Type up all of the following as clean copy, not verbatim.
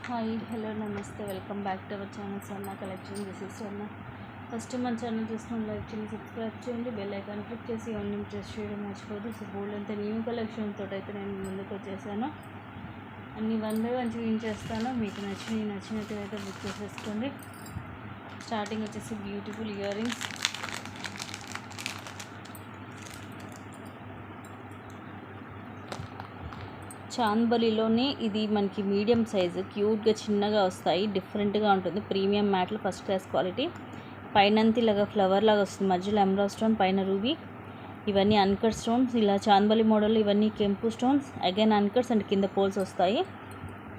Hi hello నమస్తే welcome back to our channel Swarna collection. This is Swarna. First మన channel చూసుకుని like చేయండి, subscribe చేయండి, bell icon click చేసి online press చేయడం మర్చిపోదు. సో బోల్డ్ అంతా న్యూ కలెక్షన్ తోటి అయితే నేను ముందుకు వచ్చేసాను. అన్ని వన్ బై వన్ చూపించేస్తాను. మీకు నచ్చినట్టు అయితే బుక్ చేసేసుకోండి. స్టార్టింగ్ వచ్చేసి బ్యూటిఫుల్ ఇయర్ రింగ్స్. చాంద్బలిలోనే ఇది మనకి మీడియం సైజు, క్యూట్గా చిన్నగా వస్తాయి, డిఫరెంట్గా ఉంటుంది. ప్రీమియం మ్యాట్లు, ఫస్ట్ క్లాస్ క్వాలిటీ. పైనంతి ఇలాగా ఫ్లవర్ లాగా వస్తుంది, మధ్యలో ఎమరాల్డ్ స్టోన్, పైన రూబీ. ఇవన్నీ అన్కట్ స్టోన్స్. ఇలా చాంద్బలి మోడల్ ఇవన్నీ కెంపు స్టోన్స్, అగైన్ అన్కట్స్ అండ్ కింద పోల్స్ వస్తాయి.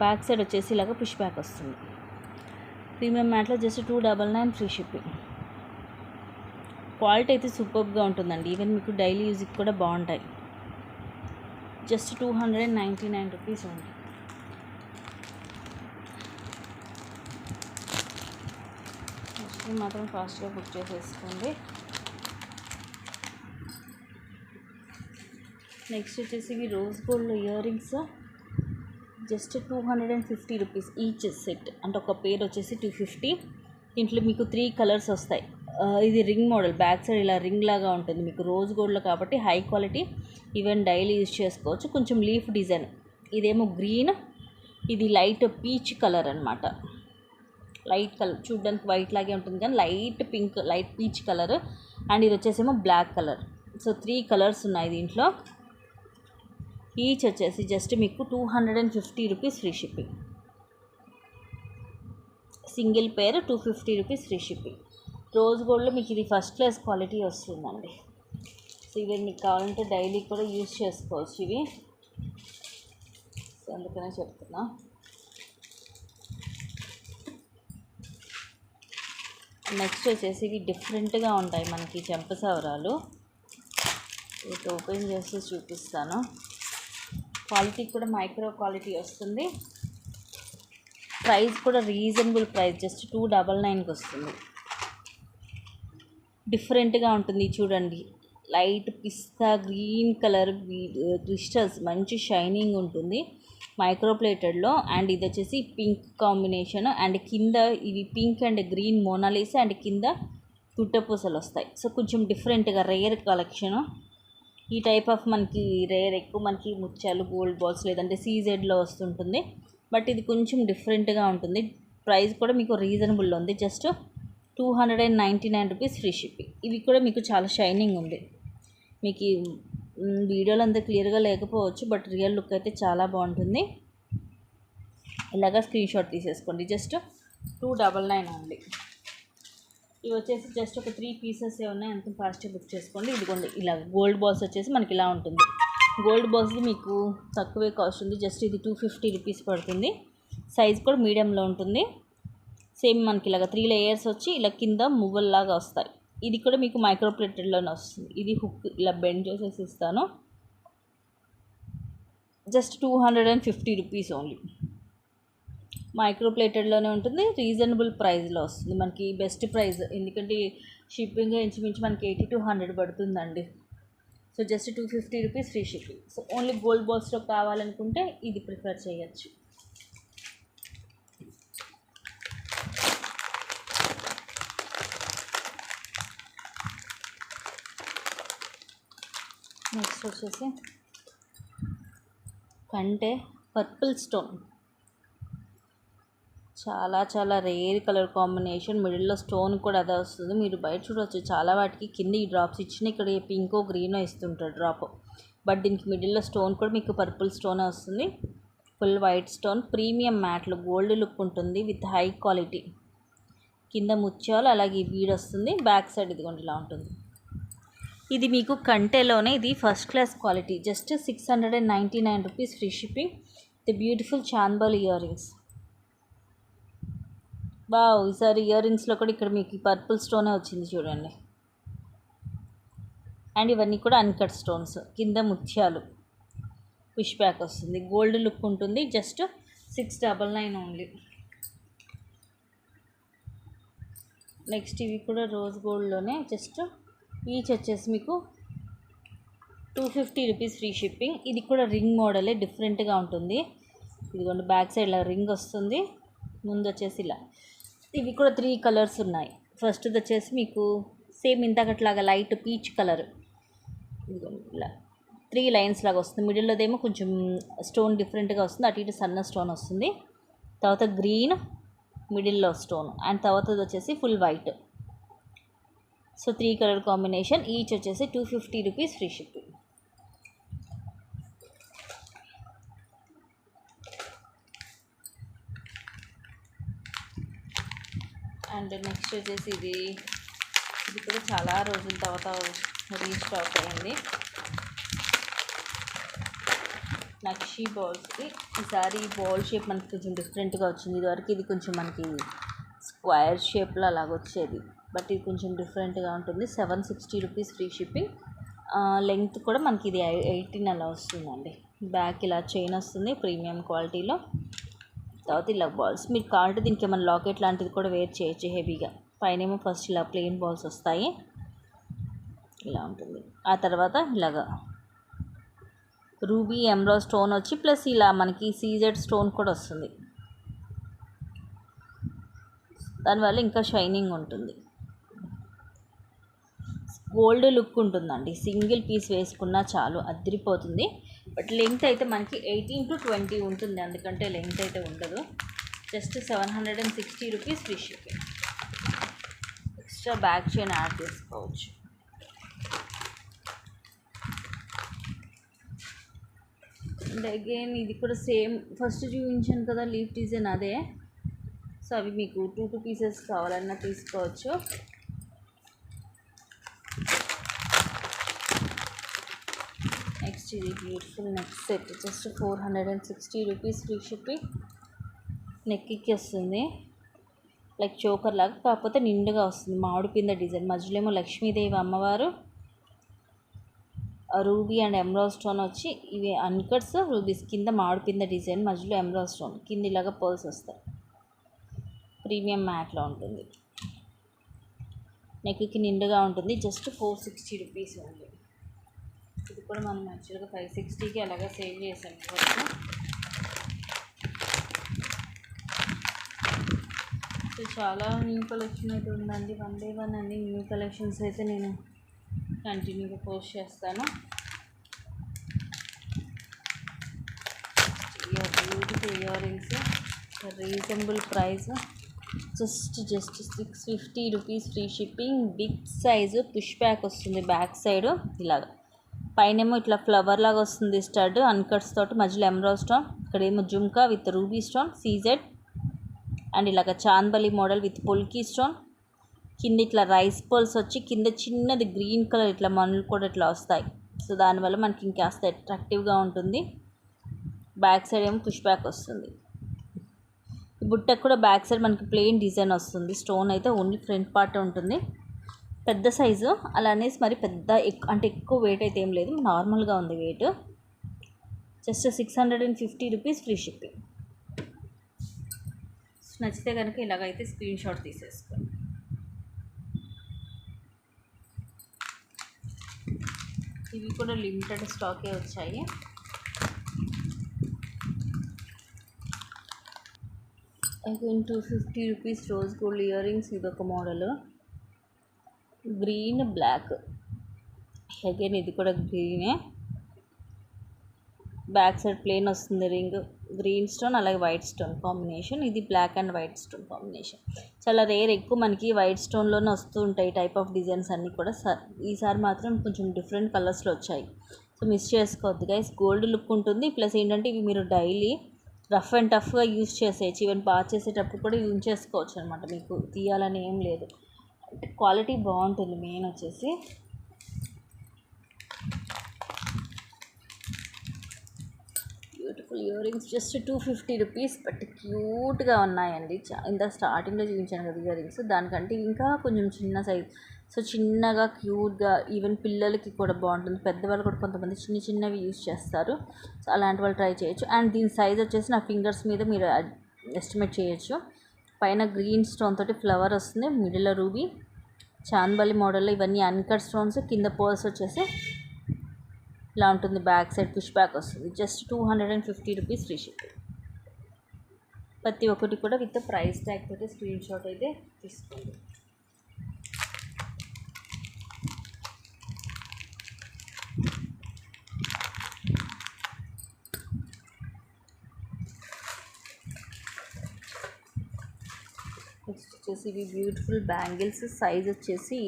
బ్యాక్ సైడ్ వచ్చేసి ఇలాగ పుష్ బ్యాక్ వస్తుంది. ప్రీమియం మ్యాట్లో జస్ట్ 299 ఫ్రీ షిప్పింగ్. క్వాలిటీ అయితే సూపర్గా ఉంటుందండి. ఈవెన్ మీకు డైలీ యూజ్కి కూడా బాగుంటాయి. జస్ట్ 299 రూపీస్ ఉంది. నెక్స్ట్ మాత్రం ఫాస్ట్గా బుక్ చేసేసుకోండి. నెక్స్ట్ వచ్చేసి ఇవి rose gold ear rings. Just 250 rupees each set, అంటే ఒక పేర్ వచ్చేసి 250. దీంట్లో మీకు 3 కలర్స్ వస్తాయి. ఇది రింగ్ మోడల్, బ్యాక్ సైడ్ ఇలా రింగ్ లాగా ఉంటుంది. మీకు రోజ్ గోల్డ్లో కాబట్టి high quality, even daily use చేసుకోవచ్చు. కొంచెం లీఫ్ డిజైన్. ఇదేమో గ్రీన్, ఇది లైట్ పీచ్ కలర్ అనమాట. లైట్ కలర్ చూడడానికి వైట్ లాగే ఉంటుంది కానీ light pink, light peach colour. And ఇది వచ్చేసేమో బ్లాక్ కలర్. సో 3 కలర్స్ ఉన్నాయి దీంట్లో. ఈచ్ వచ్చేసి జస్ట్ మీకు 250 రూపీస్ ఫ్రీ షిప్పింగ్. సింగిల్ పేర్ 250 రూపీస్ ఫ్రీ షిప్పింగ్. రోజ్ గోల్డ్లో మీకు ఇది ఫస్ట్ క్లాస్ క్వాలిటీ వస్తుందండి. సో ఇవి మీకు కావాలంటే డైలీ కూడా యూజ్ చేసుకోవచ్చు ఇవి. సో అందుకనే చెప్తున్నా. నెక్స్ట్ వచ్చేసి ఇవి డిఫరెంట్గా ఉంటాయి మనకి చెంపసవరాలు. ఇది ఓపెన్ చేసి చూపిస్తాను. క్వాలిటీ కూడా మైక్రో క్వాలిటీ వస్తుంది. ప్రైస్ కూడా రీజనబుల్ ప్రైస్, జస్ట్ 299కి వస్తుంది. డిఫరెంట్గా ఉంటుంది చూడండి. లైట్ పిస్తా గ్రీన్ కలర్ క్రిస్టల్స్, మంచి షైనింగ్ ఉంటుంది. మైక్రోప్లేటెడ్లో. అండ్ ఇది వచ్చేసి పింక్ కాంబినేషన్. అండ్ కింద ఇవి pink and green Mona Lisa, and కింద గుట్టపూసలు వస్తాయి. సో కొంచెం డిఫరెంట్గా రేర్ కలెక్షను. ఈ టైప్ ఆఫ్ మనకి రేర్ ఎక్కువ మనకి ముత్యాలు, గోల్డ్ బాల్స్ లేదంటే సీజెడ్లో వస్తుంటుంది. బట్ ఇది కొంచెం డిఫరెంట్గా ఉంటుంది. ప్రైస్ కూడా మీకు రీజనబుల్లో ఉంది. Just 299 rupees free shipping. ఇవి కూడా మీకు చాలా షైనింగ్ ఉంది. మీకు వీడియోలో అంత క్లియర్గా లేకపోవచ్చు, బట్ రియల్ లుక్ అయితే చాలా బాగుంటుంది. ఇలాగా స్క్రీన్ షాట్ తీసేసుకోండి. Just 299 only. ఇవి వచ్చేసి జస్ట్ ఒక 3 పీసెస్ ఉన్నాయి. అంత ఫాస్ట్గా బుక్ చేసుకోండి. ఇదిగోండి ఇలా గోల్డ్ బాల్స్ వచ్చేసి మనకి ఇలా ఉంటుంది. గోల్డ్ బాల్స్ది మీకు తక్కువే కాస్ట్ ఉంది. జస్ట్ ఇది 250 రూపీస్ పడుతుంది. సైజ్ కూడా మీడియంలో ఉంటుంది. సేమ్ మనకి ఇలాగ 3 లేయర్స్ వచ్చి ఇలా కింద మువ్వల్లాగా వస్తాయి. ఇది కూడా మీకు మైక్రోప్లేటెడ్లోనే వస్తుంది. ఇది హుక్ ఇలా బెండ్ చేసేసి ఇస్తాను. Just 250 rupees only. మైక్రోప్లేటెడ్లోనే ఉంటుంది. రీజనబుల్ ప్రైస్లో వస్తుంది. మనకి బెస్ట్ ప్రైస్, ఎందుకంటే షిప్పింగ్ ఇంచుమించు మనకి 80 to 100 పడుతుందండి. So just 250 rupees free shipping. So only gold బాల్స్లో కావాలనుకుంటే ఇది ప్రిఫర్ చేయొచ్చు. నెక్స్ట్ వచ్చేసి కంటే పర్పుల్ స్టోన్. చాలా రేర్ కలర్ కాంబినేషన్. మిడిల్లో స్టోన్ కూడా అదే వస్తుంది. మీరు బయట చూడవచ్చు చాలా వాటికి కింద ఈ డ్రాప్స్ ఇచ్చిన, ఇక్కడ పింకో గ్రీనో ఇస్తుంటారు డ్రాప్. బట్ దీనికి మిడిల్లో స్టోన్ కూడా మీకు పర్పుల్ స్టోనే వస్తుంది. ఫుల్ వైట్ స్టోన్, ప్రీమియం మ్యాట్లో గోల్డ్ లుక్ ఉంటుంది విత్ హై క్వాలిటీ. కింద ముత్యాలు, అలాగే బీడ్ వస్తుంది. బ్యాక్ సైడ్ ఇదిగోండి ఇలా ఉంటుంది. ఇది మీకు కంటేలోనే, ఇది first class quality. Just 699 rupees free shipping. The beautiful Chandbali ear rings. బావ్, ఈసారి ఇయర్ రింగ్స్లో కూడా ఇక్కడ మీకు పర్పుల్ స్టోనే వచ్చింది చూడండి. అండ్ ఇవన్నీ కూడా అన్కట్ స్టోన్స్, కింద ముత్యాలు, పుష్ బ్యాక్ వస్తుంది. గోల్డ్ లుక్ ఉంటుంది. Just 699 only. నెక్స్ట్ ఇవి కూడా రోజ్ గోల్డ్లోనే. జస్ట్ ఈచ్ వచ్చేసి మీకు 250 రూపీస్ ఫ్రీ షిప్పింగ్. ఇది కూడా రింగ్ మోడలే, డిఫరెంట్గా ఉంటుంది. ఇదిగోండి బ్యాక్ సైడ్ ఇలా రింగ్ వస్తుంది. ముందు వచ్చేసి ఇలా. ఇవి కూడా 3 కలర్స్ ఉన్నాయి. ఫస్ట్ది వచ్చేసి మీకు సేమ్ ఇంతకట్లాగా లైట్ పీచ్ కలర్, ఇలా 3 లైన్స్ లాగా వస్తుంది. మిడిల్లోదేమో కొంచెం స్టోన్ డిఫరెంట్గా వస్తుంది, అటు ఇటు సన్న స్టోన్ వస్తుంది. తర్వాత గ్రీన్ మిడిల్లో స్టోన్, అండ్ తర్వాత వచ్చేసి full white. So 3 colour combination, each వచ్చేసి 250 rupees free shipping. And next వచ్చేసి ఇది కూడా చాలా రోజుల తర్వాత రీస్టాక్ అయింది. నక్షి బాల్స్కి ఈసారి బాల్ షేప్ మనకి కొంచెం డిఫరెంట్గా వచ్చింది. ఇదివరకు ఇది కొంచెం మనకి స్క్వేర్ షేప్లో అలాగ వచ్చేది, బట్ ఇది కొంచెం డిఫరెంట్గా ఉంటుంది. 760 రూపీస్ ఫ్రీ షిప్పింగ్. లెంగ్త్ కూడా మనకి ఇది 18 అలా వస్తుందండి. బ్యాక్ ఇలా చైన్ వస్తుంది ప్రీమియం క్వాలిటీలో. తర్వాత ఇలా బాల్స్, మీరు కావాలంటే దీనికి ఏమైనా లాకెట్ లాంటిది కూడా వేర్ చేయొచ్చు హెవీగా. పైనేమో ఫస్ట్ ఇలా ప్లెయిన్ బాల్స్ వస్తాయి, ఇలా ఉంటుంది. ఆ తర్వాత ఇలాగా రూబీ ఎమరాల్డ్ స్టోన్ వచ్చి ప్లస్ ఇలా మనకి సీజెడ్ స్టోన్ కూడా వస్తుంది. దానివల్ల ఇంకా షైనింగ్ ఉంటుంది, గోల్డ్ లుక్ ఉంటుందండి. సింగిల్ పీస్ వేసుకున్నా చాలు, అదిరిపోతుంది. బట్ లెంగ్త్ అయితే మనకి 18 to 20 ఉంటుంది, అందుకంటే లెంగ్త్ అయితే ఉండదు. Just 760 rupees free shipping. Extra back chain add చేసుకోవచ్చు. అండ్ అగైన్ ఇది కూడా సేమ్ ఫస్ట్ చూపించాను కదా లీఫ్ డిజైన్, అదే. సో అవి మీకు 2 పీసెస్ కావాలన్నా తీసుకోవచ్చు. నెక్స్ట్ ఇది beautiful neck set, just 460 rupees free shipping. నెక్కి వస్తుంది లైక్ చోకర్ లాగా, కాకపోతే నిండుగా వస్తుంది. మామిడి పింద డిజైన్, మధ్యలో ఏమో లక్ష్మీదేవి అమ్మవారు, రూబీ అండ్ ఎమరాల్డ్ స్టోన్ వచ్చి ఇవి అన్కట్స్ రూబీస్, కింద మామిడి పింద డిజైన్, మధ్యలో ఎమరాల్డ్ స్టోన్, కింద ఇలాగా పర్ల్స్ వస్తాయి. ప్రీమియం మ్యాట్లో ఉంటుంది. నెక్కి నిండుగా ఉంటుంది. జస్ట్ 460 రూపీస్ ఉంది. ఇది కూడా మనం యాక్చువల్గా 560కి అలాగా సేవ్ చేసాం ఫస్ట్. సో చాలా న్యూ కలెక్షన్ అయితే ఉందండి. 1 by 1 అన్ని న్యూ కలెక్షన్స్ అయితే నేను కంటిన్యూగా పోస్ట్ చేస్తాను. Beautiful ear rings, reasonable price, just 650 rupees free shipping. Big size push back వస్తుంది బ్యాక్ సైడ్, ఇలాగా పైనేమో ఇట్లా ఫ్లవర్ లాగా వస్తుంది స్టడ్ అన్కట్స్ తోటి, మధ్యలో ఎమరాల్డ్ స్టోన్, ఇక్కడేమో jhumka with ruby stone CZ, and ఇలాగ chandbali model with polki stone. కింద ఇట్లా రైస్ పర్ల్స్ వచ్చి కింద చిన్నది గ్రీన్ కలర్ ఇట్లా మనులు కూడా ఇట్లా వస్తాయి. సో దానివల్ల మనకి ఇంకాస్త అట్రాక్టివ్గా ఉంటుంది. బ్యాక్ సైడ్ ఏమో పుష్ బ్యాక్ వస్తుంది. ఈ బుట్టకు కూడా బ్యాక్ సైడ్ మనకి ప్లెయిన్ డిజైన్ వస్తుంది. స్టోన్ అయితే ఓన్లీ ఫ్రంట్ పార్ట్ ఉంటుంది. పెద్ద సైజు అలా అనేసి మరి పెద్ద అంటే ఎక్కువ వెయిట్ అయితే ఏం లేదు, నార్మల్గా ఉంది weight. Just 650 rupees free shipping. నచ్చితే కనుక ఇలాగైతే స్క్రీన్ షాట్ తీసేసుకోండి. ఇవి కూడా లిమిటెడ్ స్టాకే వచ్చాయి. Again 250 rupees rose gold ear rings, ఇదొక మోడల్, గ్రీన్ బ్లాక్. అగైన్ ఇది కూడా గ్రీనే, బ్యాక్ సైడ్ ప్లేన్ వస్తుంది రింగ్, గ్రీన్ స్టోన్ అలాగే వైట్ స్టోన్ కాంబినేషన్. ఇది black and white stone combination. చాలా రేర్, ఎక్కువ మనకి వైట్ స్టోన్లోనే వస్తూ ఉంటాయి టైప్ ఆఫ్ డిజైన్స్ అన్నీ కూడా. ఈసారి మాత్రం కొంచెం డిఫరెంట్ కలర్స్లో వచ్చాయి. సో మిస్ చేసుకోవద్దు గైస్. గోల్డ్ లుక్ ఉంటుంది, ప్లస్ ఏంటంటే ఇవి మీరు డైలీ రఫ్ అండ్ టఫ్గా యూజ్ చేసేయచ్చు. ఈవెన్ పాస్ చేసేటప్పుడు కూడా యూజ్ చేసుకోవచ్చు అనమాట. మీకు తీయాలని ఏం లేదు, అంటే క్వాలిటీ బాగుంటుంది. మెయిన్ వచ్చేసి beautiful ear rings, just 250 rupees, but క్యూట్గా ఉన్నాయండి. ఇంత స్టార్టింగ్లో చూపించాను కదా ఇయర్ రింగ్స్, దానికంటే ఇంకా కొంచెం చిన్న సైజ్. సో చిన్నగా క్యూట్గా, ఈవెన్ పిల్లలకి కూడా బాగుంటుంది. పెద్దవాళ్ళు కూడా కొంతమంది చిన్నవి యూజ్ చేస్తారు. సో అలాంటి వాళ్ళు ట్రై చేయొచ్చు. అండ్ దీని సైజ్ వచ్చేసి నా ఫింగర్స్ మీద మీరు ఎస్టిమేట్ చేయొచ్చు. పైన గ్రీన్ స్టోన్ తోటి ఫ్లవర్ వస్తుంది, మిడిల్లో రూబీ, చాందబలి మోడల్లో ఇవన్నీ అన్కట్ స్టోన్స్, కింద పర్ల్స్ వచ్చేసి ఇలా ఉంటుంది. బ్యాక్ సైడ్ పుష్ బ్యాక్ వస్తుంది. Just 250 rupees free shipping. ప్రతి ఒక్కటి కూడా విత్ ప్రైస్ ట్యాగ్ తోటి స్క్రీన్ షాట్ అయితే తీసుకోండి. నెక్స్ట్ వచ్చేసి ఇవి బ్యూటిఫుల్ బ్యాంగిల్స్. సైజ్ వచ్చేసి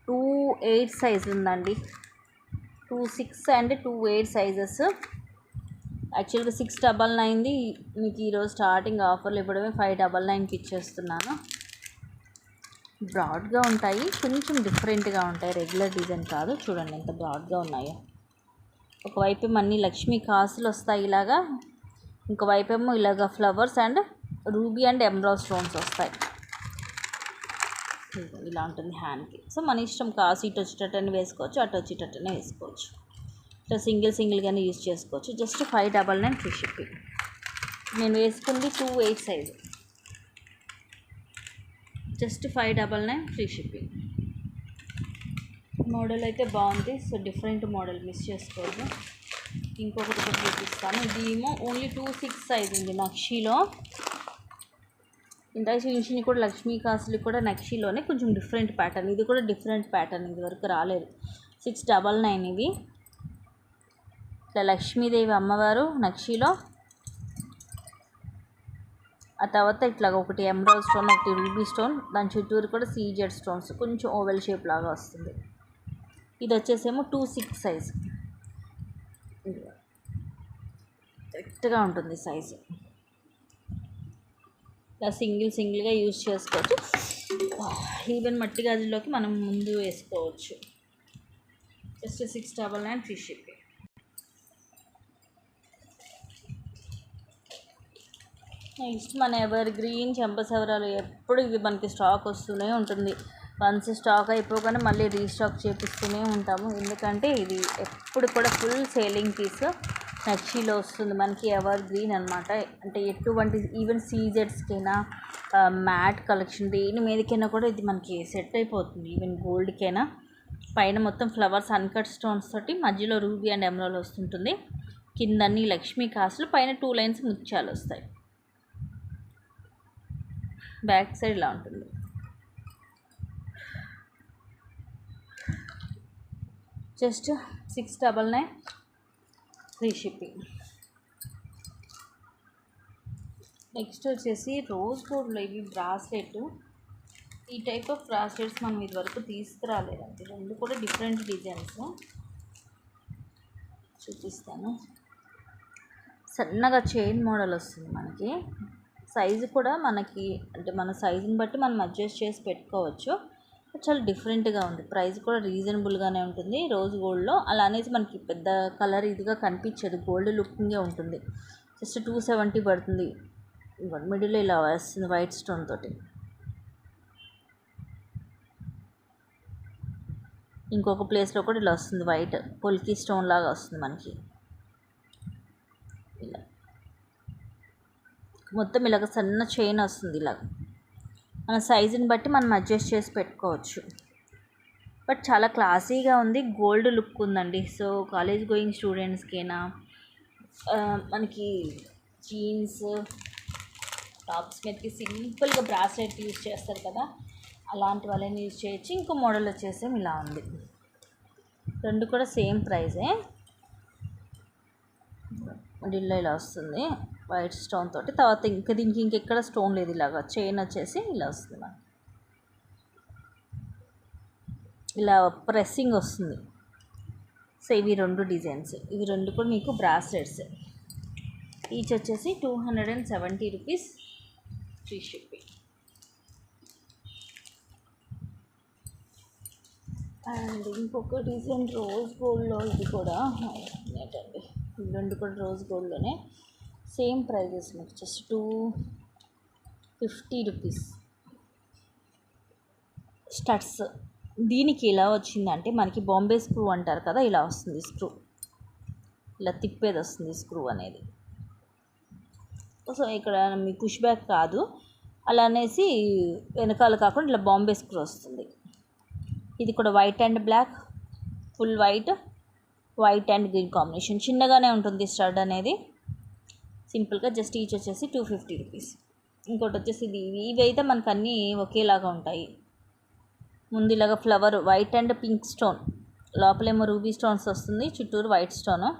2-8 సైజ్ ఉందండి. 2-6 అండ్ 2-8 సైజెస్. యాక్చువల్గా 699ది మీకు ఈరోజు స్టార్టింగ్ ఆఫర్లు ఇవ్వడమే 599కి ఇచ్చేస్తున్నాను. బ్రాడ్గా ఉంటాయి, కొంచెం డిఫరెంట్గా ఉంటాయి, రెగ్యులర్ డిజైన్ కాదు. చూడండి ఎంత బ్రాడ్గా ఉన్నాయో. ఒకవైపు అన్ని లక్ష్మీ కాసులు వస్తాయి ఇలాగా, ఇంకోవైపు ఏమో ఇలాగా flowers and ruby and emerald stones వస్తాయి. ఇలా ఉంటుంది హ్యాండ్కి. సో మన ఇష్టం, కాసు ఇటు వచ్చేటట్టని వేసుకోవచ్చు, అటు వచ్చేటట్టనే వేసుకోవచ్చు. ఇట్లా సింగిల్గానే యూజ్ చేసుకోవచ్చు. Just 599 free shipping. నేను వేసుకుంది 2-8 size. Just 599 free shipping. Model అయితే బాగుంది. సో డిఫరెంట్ మోడల్, మిస్ చేసుకోవద్దు. ఇంకొకటి కూడా చూపిస్తాను. ఇది ఏమో ఓన్లీ 2-6 సైజ్ ఉంది నక్షీలో. ఇందాక చూపించింది కూడా లక్ష్మీ కాసులు కూడా నక్షీలోనే, కొంచెం డిఫరెంట్ ప్యాటర్న్. ఇది కూడా డిఫరెంట్ ప్యాటర్న్, ఇది వరకు రాలేదు. 699 ఇది. ఇట్లా లక్ష్మీదేవి అమ్మవారు నక్షీలో, ఆ తర్వాత ఇట్లా ఒకటి ఎమరాల్డ్ స్టోన్, ఒకటి రూబీ స్టోన్, దాని చుట్టూరు కూడా సీజెడ్ స్టోన్స్, కొంచెం ఓవెల్ షేప్ లాగా వస్తుంది. ఇది వచ్చేసేమో 2-6 సైజ్. కరెక్ట్గా ఉంటుంది సైజు. ఇలా సింగిల్గా యూజ్ చేసుకోవచ్చు. ఈవెన్ మట్టి గాజుల్లోకి మనం ముందు వేసుకోవచ్చు. Just 699 free shipping. నెక్స్ట్ మన ఎవర్ గ్రీన్ చెంపసవరాలు. ఎప్పుడు ఇది మనకి స్టాక్ వస్తూనే ఉంటుంది. వన్స్ స్టాక్ అయిపోగానే మళ్ళీ రీస్టాక్ చేపిస్తూనే ఉంటాము. ఎందుకంటే ఇది ఎప్పుడు కూడా ఫుల్ సేలింగ్ పీస్. నక్షీలో వస్తుంది మనకి, ఎవర్ గ్రీన్ అనమాట. అంటే ఎటువంటి ఈవెన్ సీజెడ్స్కైనా, మ్యాట్ కలెక్షన్ దేని మీదకైనా కూడా ఇది మనకి సెట్ అయిపోతుంది. ఈవెన్ గోల్డ్కైనా. పైన మొత్తం ఫ్లవర్స్ అన్కట్ స్టోన్స్ తోటి, మధ్యలో రూబీ అండ్ ఎమరాల్డ్ వస్తుంటుంది. కిందన్నీ లక్ష్మీ కాసులు, పైన 2 లైన్స్ ముత్యాలు వస్తాయి. బ్యాక్ సైడ్ ఇలా ఉంటుంది. Just 699 free shipping. నెక్స్ట్ వచ్చేసి రోజ్ గోల్డ్లో ఇవి బ్రాస్లెట్. ఈ టైప్ ఆఫ్ బ్రాస్లెట్స్ మనం ఇది వరకు తీసుకురాలేదండి. రెండు కూడా డిఫరెంట్ డిజైన్స్. చూపిస్తాను. సన్నగా చైన్ మోడల్ వస్తుంది మనకి. సైజు కూడా మనకి, అంటే మన సైజుని బట్టి మనం అడ్జస్ట్ చేసి పెట్టుకోవచ్చు. చాలా డిఫరెంట్గా ఉంది. ప్రైస్ కూడా రీజనబుల్గానే ఉంటుంది రోజ్ గోల్డ్లో. అలా అనేసి మనకి పెద్ద కలర్ ఇదిగా కనిపించదు, గోల్డ్ లుకింగే ఉంటుంది. జస్ట్ 270 పడుతుంది. మిడిల్లో ఇలా వస్తుంది వైట్ స్టోన్ తోటి. ఇంకొక ప్లేస్లో కూడా ఇలా వస్తుంది, వైట్ పొల్కి స్టోన్ లాగా వస్తుంది మనకి. ఇలా మొత్తం ఇలాగ సన్న చైన్ వస్తుంది. ఇలాగ మన సైజుని బట్టి మనం అడ్జస్ట్ చేసి పెట్టుకోవచ్చు. బట్ చాలా క్లాసీగా ఉంది, గోల్డ్ లుక్ ఉందండి. సో కాలేజ్ గోయింగ్ స్టూడెంట్స్కైనా, మనకి జీన్స్ టాప్స్ మీదకి సింపుల్గా బ్రాస్లెట్ యూజ్ చేస్తారు కదా, అలాంటి వాళ్ళని యూజ్ చేయొచ్చు. ఇంకో మోడల్ వచ్చేసి ఇలా ఉంది. రెండు కూడా సేమ్ ప్రైజే. మిడిల్లో ఇలా వస్తుంది వైట్ స్టోన్ తోటి. తర్వాత దీనికి ఇంకెక్కడ స్టోన్ లేదు. ఇలాగా చైన్ వచ్చేసి ఇలా వస్తుంది మనకి. ఇలా ప్రెస్సింగ్ వస్తుంది. సో ఇవి రెండు డిజైన్స్. ఇవి రెండు కూడా మీకు బ్రాస్లెట్స్. ఈచ్ వచ్చేసి 270 రూపీస్ ఫ్రీ షిప్పింగ్. అండ్ ఇంకొక డిజైన్ రోజ్ గోల్డ్లో, ఇది కూడా ఏంటండి, రెండు కూడా రోజ్ గోల్డ్లోనే సేమ్ ప్రైజెస్ మీకు. Just 250 rupees. స్టడ్స్. దీనికి ఎలా వచ్చిందంటే మనకి బాంబే స్క్రూ అంటారు కదా, ఇలా వస్తుంది స్క్రూ. ఇలా తిప్పేది వస్తుంది స్క్రూ అనేది. సో ఇక్కడ మీ పుష్ బ్యాక్ కాదు, అలా అనేసి వెనకాల కాకుండా ఇలా బాంబే స్క్రూ వస్తుంది. ఇది కూడా white and black, full white and green combination. చిన్నగానే ఉంటుంది స్టడ్ అనేది. సింపుల్గా జస్ట్ ఈచ్ వచ్చేసి 250 రూపీస్. ఇంకోటి వచ్చేసి ఇవైతే మనకు అన్నీ ఒకేలాగా ఉంటాయి. ముందు ఇలాగ flower white and pink stone, లోపలేమో రూబీ స్టోన్స్ వస్తుంది, చుట్టూరు white stone,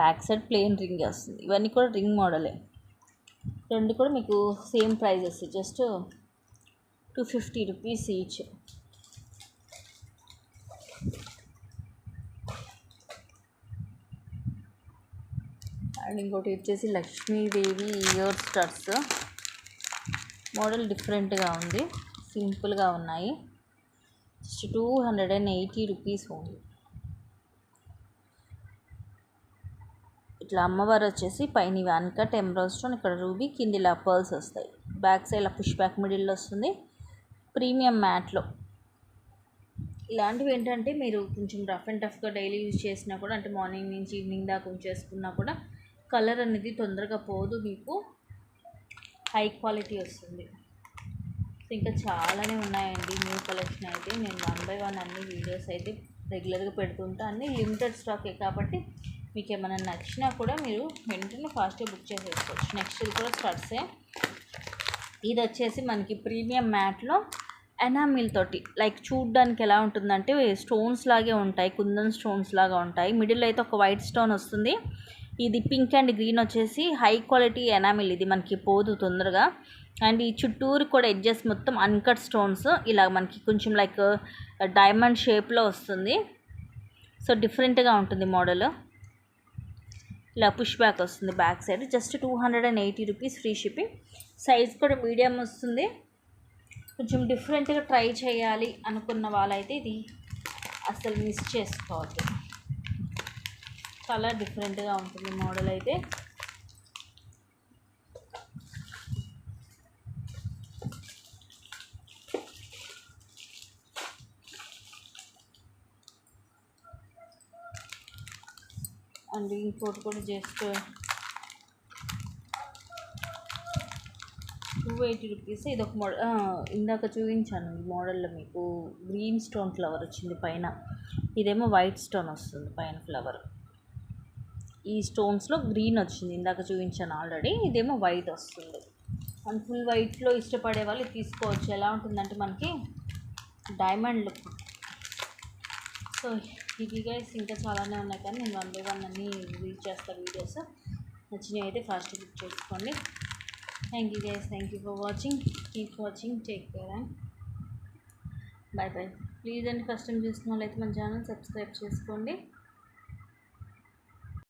back side plain ring వస్తుంది. ఇవన్నీ కూడా రింగ్ మోడలే. రెండు కూడా మీకు same prices, just 250 rupees each. And ఇంకోటి వచ్చేసి లక్ష్మీదేవి ఇయర్ స్టడ్స్. మోడల్ డిఫరెంట్గా ఉంది, సింపుల్గా ఉన్నాయి. Just 280 rupees only. ఇట్లా అమ్మవారు వచ్చేసి పైన ఇవి అన్కట్ ఎమరాల్డ్ స్టోన్, ఇక్కడ రూబీ, కింద ఇలా పర్ల్స్ వస్తాయి. బ్యాక్ సైడ్ ఇలా పుష్ బ్యాక్ మిడిల్లో వస్తుంది, ప్రీమియం మ్యాట్లో. ఇలాంటివి ఏంటంటే మీరు కొంచెం రఫ్ అండ్ టఫ్గా డైలీ యూజ్ చేసినా కూడా, అంటే మార్నింగ్ నుంచి ఈవినింగ్ దాకా ఉంచేసుకున్నా కూడా కలర్ అనేది తొందరగా పోదు, మీకు హై క్వాలిటీ వస్తుంది. సో ఇంకా చాలానే ఉన్నాయండి న్యూ కలెక్షన్ అయితే. నేను 1 by 1 అన్ని వీడియోస్ అయితే రెగ్యులర్గా పెడుతుంటా. అన్నీ లిమిటెడ్ స్టాకే కాబట్టి మీకు ఏమైనా నచ్చినా కూడా మీరు వెంటనే ఫాస్ట్గా బుక్ చేసేసుకోవచ్చు. నెక్స్ట్ ఇది కూడా స్టడ్సే. ఇది వచ్చేసి మనకి ప్రీమియం మ్యాట్లో ఎనామిల్ తోటి, లైక్ చూడ్డానికి ఎలా ఉంటుందంటే స్టోన్స్ లాగే ఉంటాయి, కుందన్ స్టోన్స్ లాగా ఉంటాయి. మిడిల్ అయితే ఒక వైట్ స్టోన్ వస్తుంది. ఇది పింక్ అండ్ గ్రీన్ వచ్చేసి హై క్వాలిటీ ఎనామిల్, ఇది మనకి పోదు తొందరగా. అండ్ ఈ చుట్టూరు కూడా ఎడ్జెస్ మొత్తం అన్కట్ స్టోన్స్, ఇలా మనకి కొంచెం లైక్ డైమండ్ షేప్లో వస్తుంది. సో డిఫరెంట్గా ఉంటుంది మోడల్. ఇలా పుష్ బ్యాక్ వస్తుంది back side. Just 280 rupees, free shipping. Size కూడా మీడియం వస్తుంది. కొంచెం డిఫరెంట్గా ట్రై చేయాలి అనుకున్న వాళ్ళైతే ఇది అసలు మిస్ చేసుకోవద్దు, చాలా డిఫరెంట్గా ఉంటుంది మోడల్ అయితే. అండ్ ఇంకోటి కూడా జస్ట్ 280 రూపీస్. ఇది ఒక మోడల్, ఇందాక చూపించాను ఈ మోడల్లో మీకు గ్రీన్ స్టోన్ ఫ్లవర్ వచ్చింది పైన, ఇదేమో వైట్ స్టోన్ వస్తుంది పైన ఫ్లవర్. ఈ స్టోన్స్లో గ్రీన్ వచ్చింది, ఇందాక చూపించాను ఆల్రెడీ. ఇదేమో వైట్ వస్తుంది. అండ్ ఫుల్ వైట్లో ఇష్టపడే వాళ్ళు తీసుకోవచ్చు. ఎలా ఉంటుందంటే మనకి డైమండ్ లుక్. సో ఇది గైస్ ఇంకా చాలానే ఉన్నాయి, కానీ నేను 1 by 1 అన్నీ రీడ్ చేస్తాను వీడియోస్. నచ్చినవి అయితే ఫాస్ట్ బుక్ చేసుకోండి. Thank you guys, thank you for watching. Keep watching, take care and by by. Please అండి, ఫస్ట్ టైం చూసిన వాళ్ళైతే మన ఛానల్ సబ్స్క్రైబ్ చేసుకోండి.